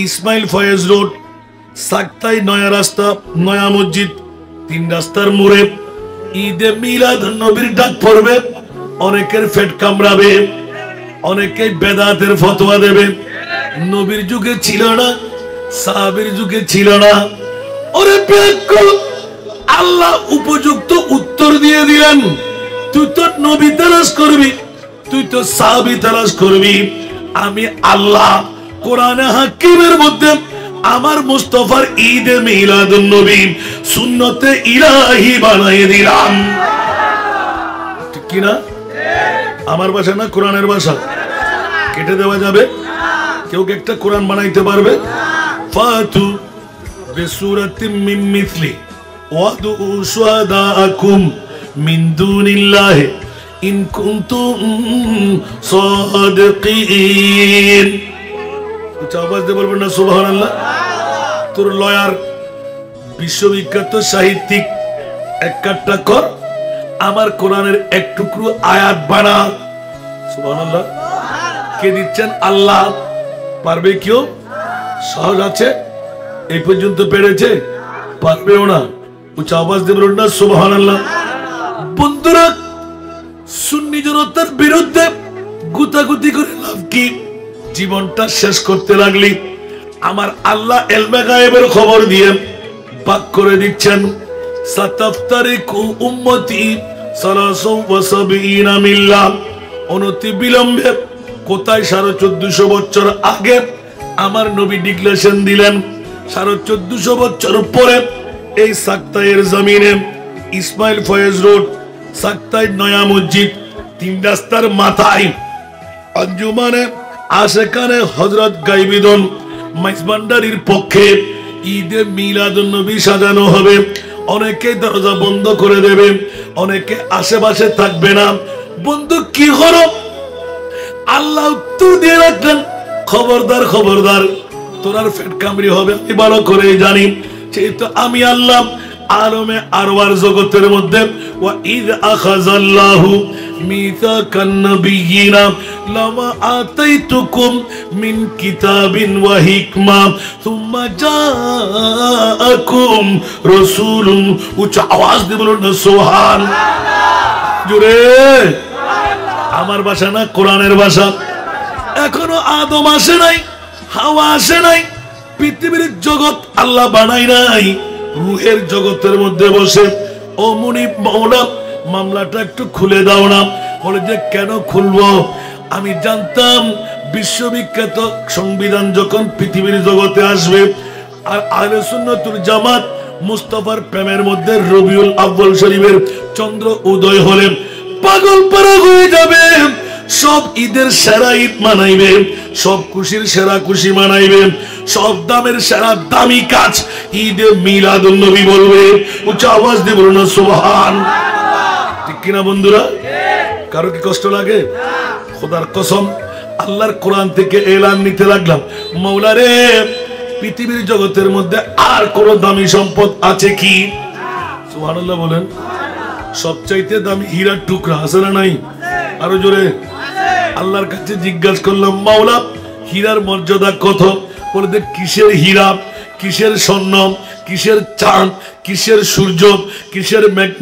Ismail Faiz road, সাকতাই নয়া রাস্তা, নয়া মসজিদ, 3 রাস্তার মোড়ে ঈদে মিলাদুন নবীর ডাক পড়বে। অনেকের পেট কামড়াবে, অনেকে বেদাতের ফতোয়া দেবে। নবীর যুগে ছিল না, সাহাবীর যুগে ছিল না। ওরে বেকুল, আল্লাহ উপযুক্ত উত্তর দিয়ে দিলেন, তুই তো নবী তালাশ করবি, তুই তো সাহাবী তালাশ করবি। আমি আল্লাহ কোরআনে হাকিমের মধ্যে আমার মুস্তাফার ঈদে মিলাদুন নবী সুন্নতে ইলাহি বানিয়ে দিলাম। ঠিক কি না? আমার ভাষা না কোরআনের ভাষা, কেটে দেওয়া যাবে? কেউ কি একটা কোরআন বানাইতে পারবে? ফাতু বিসূরাতিম মিন মিসলি ওয়াদু শুহাদাআকুম মিন দুনিল্লাহি ইন কুনতুম সাদিকিন। উচ্চ আওয়াজ দিয়ে বলবেন না সুবহানাল্লাহ? তোর লয়ার, বিশ্ববিখ্যাত সাহিত্যিক, এক কাট্টা কর, আমার কোরআনের এক টুকরো আয়াত বানা। সুবহানাল্লাহ। কে দিচ্ছেন? আল্লাহ। পারবে কেউ? সহজ আছে? এই পর্যন্ত পেরেছে? পারবেও না। উচ্চ আওয়াজ দিয়ে বলুন না সুবহানাল্লাহ। বন্ধুরা, সুন্নি জনতার বিরুদ্ধে গুতাগুতি করে লাভ কি? জীবনটা শেষ করতে লাগলি। আমার আল্লাহ ইলমে গায়েবের খবর দিয়ে পাক করে দিচ্ছেন, সাতাফতারিকু উম্মতি সালাসু ওয়া সাবিনা মিল্লাহ। অনতি বিলম্বে, কোথায় 1450 বছর আগে আমার নবী ডিক্লারেশন দিলেন, 1450 বছর পরে এই সাকতাইয়ের জমিনে, ইসমাইল ফয়েজ রোড, সাকতাই নয়া মসজিদ, 3 রাস্তার মাথায় আঞ্জুমানে আশেকানে হযরত গাইবিদন মাইজবান্ডারির পক্ষে ঈদে মিলাদুন নবী সাজানো হবে। অনেকে দরজা বন্ধ করে দেবে, অনেকে আশেপাশে থাকবে না। বন্ধু কি করো? আল্লাহ উত্তর দিয়ে রাখলেন, খবরদার খবরদার, তোর আর পেট কামড়ি হবে আমি ভালো করে জানি। যেহেতু আমি আল্লাহ আলমে আরওয়ার জগতের মধ্যে ওয়া ইয আখাযাল্লাহু মিসাকান নাবিয়িনা লামা আতাইতুকুম মিন কিতাবিন ওয়া হিকমা সুম্মা জাআকুম রাসূলুন। উচ্চ আওয়াজ দিয়ে বলুন না সুবহানাল্লাহ। জোরে। আমার ভাষা না কোরআনের ভাষা। এখনো আদম আসে নাই, হাওয়া আসে নাই, পৃথিবীর জগৎ আল্লাহ বানাই নাই। রূহের জগতের মধ্যে বসে ও মুনিব মাওলা, মামলাটা একটু খুলে দাও না। বলে যে কেন খুলবো? আমি জানতাম বিশ্ববিখ্যাত সংবিধান যখন পৃথিবীর জগতে আসবে আর আহলে সুন্নাতুল জামাত মুস্তাফার প্রেমের মধ্যে রবিউল আউয়াল শরীফের চন্দ্র উদয় হলে পাগল পারা হয়ে যাবে। সব ঈদের সেরা ঈদ মানাইবে, সব খুশির সেরা খুশি মানাইবে, সব দামের সেরা দামি কাজ ঈদে মিলাদুন নবী বলবে। উচ্চ আওয়াজ দিয়ে বলুন না সুবহানাল্লাহ। ঠিক কিনা বন্ধুরা? কারো কি কষ্ট লাগে? খোদার কসম, আল্লাহর কোরআন থেকে এলান নিতে লাগলাম, মাওলা রে, পৃথিবীর জগতের মধ্যে আর কোন দামি সম্পদ আছে কি? সুবহানাল্লাহ বলেন। সবচাইতে দামি হীরার টুকরা আছে না নাই? আরো জোরে। আল্লাহর কাছে জিজ্ঞাসা করলাম, মাওলা হীরার মর্যাদা কত? বলে দেখ, কিসের হীরা, কিসের স্বর্ণ, কিসের চাঁদ, কিসের সূর্য, কিসের মেঘ।